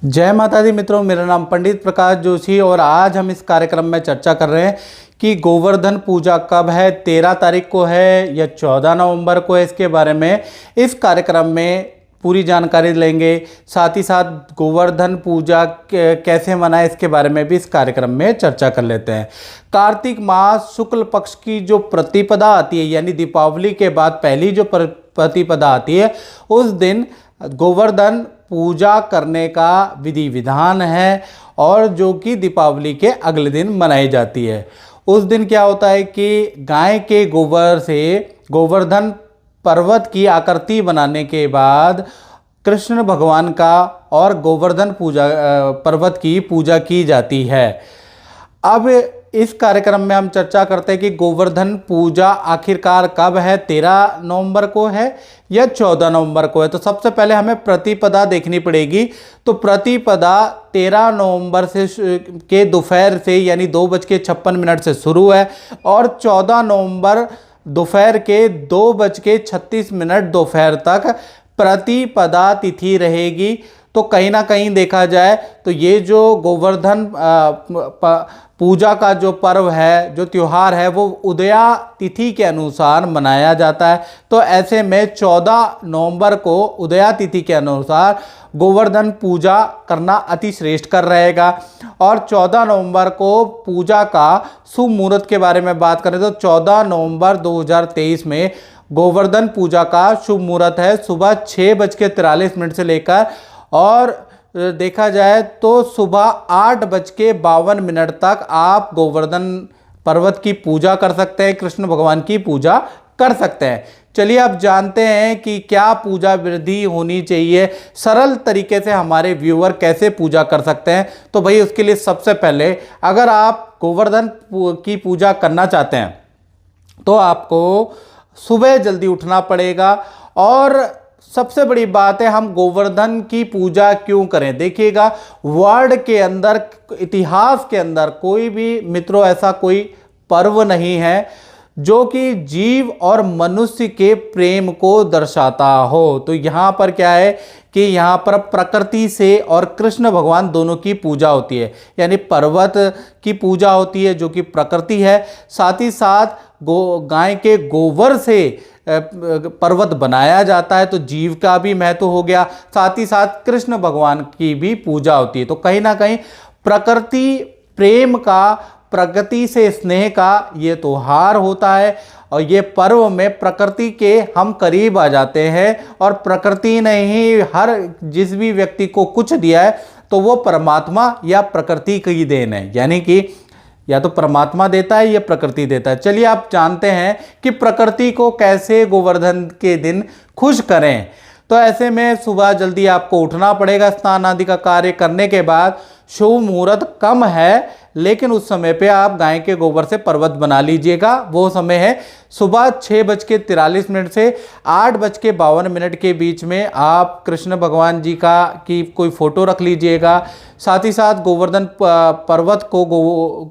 जय माता दी मित्रों, मेरा नाम पंडित प्रकाश जोशी और आज हम इस कार्यक्रम में चर्चा कर रहे हैं कि गोवर्धन पूजा कब है। 13 तारीख को है या 14 नवंबर को है, इसके बारे में इस कार्यक्रम में पूरी जानकारी लेंगे। साथ ही साथ गोवर्धन पूजा कैसे मनाएं इसके बारे में भी इस कार्यक्रम में चर्चा कर लेते हैं। कार्तिक मास शुक्ल पक्ष की जो प्रतिपदा आती है, यानी दीपावली के बाद पहली जो प्रतिपदा आती है, उस दिन गोवर्धन पूजा करने का विधि विधान है और जो कि दीपावली के अगले दिन मनाई जाती है। उस दिन क्या होता है कि गाय के गोबर से गोवर्धन पर्वत की आकृति बनाने के बाद कृष्ण भगवान का और गोवर्धन पूजा पर्वत की पूजा की जाती है। अब इस कार्यक्रम में हम चर्चा करते हैं कि गोवर्धन पूजा आखिरकार कब है, 13 नवंबर को है या 14 नवंबर को है। तो सबसे पहले हमें प्रतिपदा देखनी पड़ेगी। तो प्रतिपदा 13 नवंबर से के दोपहर से यानी 2:56 से शुरू है और 14 नवंबर दोपहर के 2:36 दोपहर तक प्रतिपदा तिथि रहेगी। तो कहीं ना कहीं देखा जाए तो ये जो गोवर्धन पूजा का जो पर्व है, जो त्यौहार है, वो उदया तिथि के अनुसार मनाया जाता है। तो ऐसे में 14 नवंबर को उदया तिथि के अनुसार गोवर्धन पूजा करना अति श्रेष्ठकर रहेगा। और 14 नवंबर को पूजा का शुभ मुहूर्त के बारे में बात करें तो 14 नवंबर 2023 में गोवर्धन पूजा का शुभ मुहूर्त है सुबह 6:43 से लेकर और देखा जाए तो सुबह 8:52 तक आप गोवर्धन पर्वत की पूजा कर सकते हैं, कृष्ण भगवान की पूजा कर सकते हैं। चलिए अब जानते हैं कि क्या पूजा विधि होनी चाहिए, सरल तरीके से हमारे व्यूअर कैसे पूजा कर सकते हैं। तो भाई उसके लिए सबसे पहले अगर आप गोवर्धन की पूजा करना चाहते हैं तो आपको सुबह जल्दी उठना पड़ेगा। और सबसे बड़ी बात है, हम गोवर्धन की पूजा क्यों करें। देखिएगा, वर्ल्ड के अंदर, इतिहास के अंदर कोई भी मित्रों ऐसा कोई पर्व नहीं है जो कि जीव और मनुष्य के प्रेम को दर्शाता हो। तो यहाँ पर क्या है कि यहाँ पर प्रकृति से और कृष्ण भगवान दोनों की पूजा होती है, यानी पर्वत की पूजा होती है जो कि प्रकृति है, साथ ही साथ गाय के गोबर से पर्वत बनाया जाता है, तो जीव का भी महत्व हो गया, साथ ही साथ कृष्ण भगवान की भी पूजा होती है। तो कहीं ना कहीं प्रकृति प्रेम का, प्रकृति से स्नेह का ये त्योहार होता है और ये पर्व में प्रकृति के हम करीब आ जाते हैं। और प्रकृति ने ही हर जिस भी व्यक्ति को कुछ दिया है तो वो परमात्मा या प्रकृति की देन है, यानी कि या तो परमात्मा देता है या प्रकृति देता है। चलिए आप जानते हैं कि प्रकृति को कैसे गोवर्धन के दिन खुश करें। तो ऐसे में सुबह जल्दी आपको उठना पड़ेगा। स्नान आदि का कार्य करने के बाद शुभ मुहूर्त कम है, लेकिन उस समय पे आप गाय के गोबर से पर्वत बना लीजिएगा। वो समय है सुबह 6:43 से 8:52 के बीच में आप कृष्ण भगवान जी की कोई फोटो रख लीजिएगा। साथ ही साथ गोवर्धन पर्वत को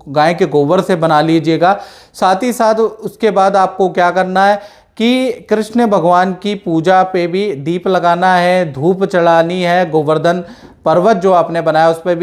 गाय के गोबर से बना लीजिएगा। साथ ही साथ उसके बाद आपको क्या करना है कि कृष्ण भगवान की पूजा पे भी दीप लगाना है, धूप चढ़ानी है। गोवर्धन पर्वत जो आपने बनाया उस पे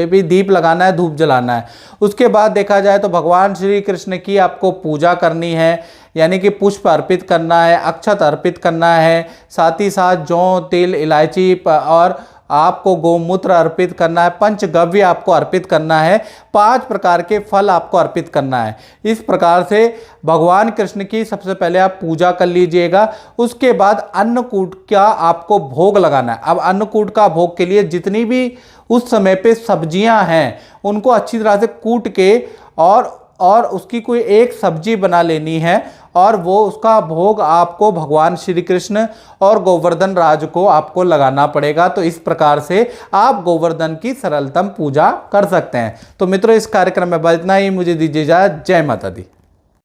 भी दीप लगाना है, धूप जलाना है। उसके बाद देखा जाए तो भगवान श्री कृष्ण की आपको पूजा करनी है, यानी कि पुष्प अर्पित करना है, अक्षत अर्पित करना है, साथ ही साथ जौ, तिल, इलायची और आपको गोमूत्र अर्पित करना है, पंचगव्य आपको अर्पित करना है, 5 प्रकार के फल आपको अर्पित करना है। इस प्रकार से भगवान कृष्ण की सबसे पहले आप पूजा कर लीजिएगा। उसके बाद अन्नकूट का आपको भोग लगाना है। अब अन्नकूट का भोग के लिए जितनी भी उस समय पे सब्जियां हैं उनको अच्छी तरह से कूट के और उसकी कोई एक सब्जी बना लेनी है और वो उसका भोग आपको भगवान श्री कृष्ण और गोवर्धन राज को आपको लगाना पड़ेगा। तो इस प्रकार से आप गोवर्धन की सरलतम पूजा कर सकते हैं। तो मित्रों, इस कार्यक्रम में बस इतना ही। मुझे दीजिए इजाजत। जय माता दी।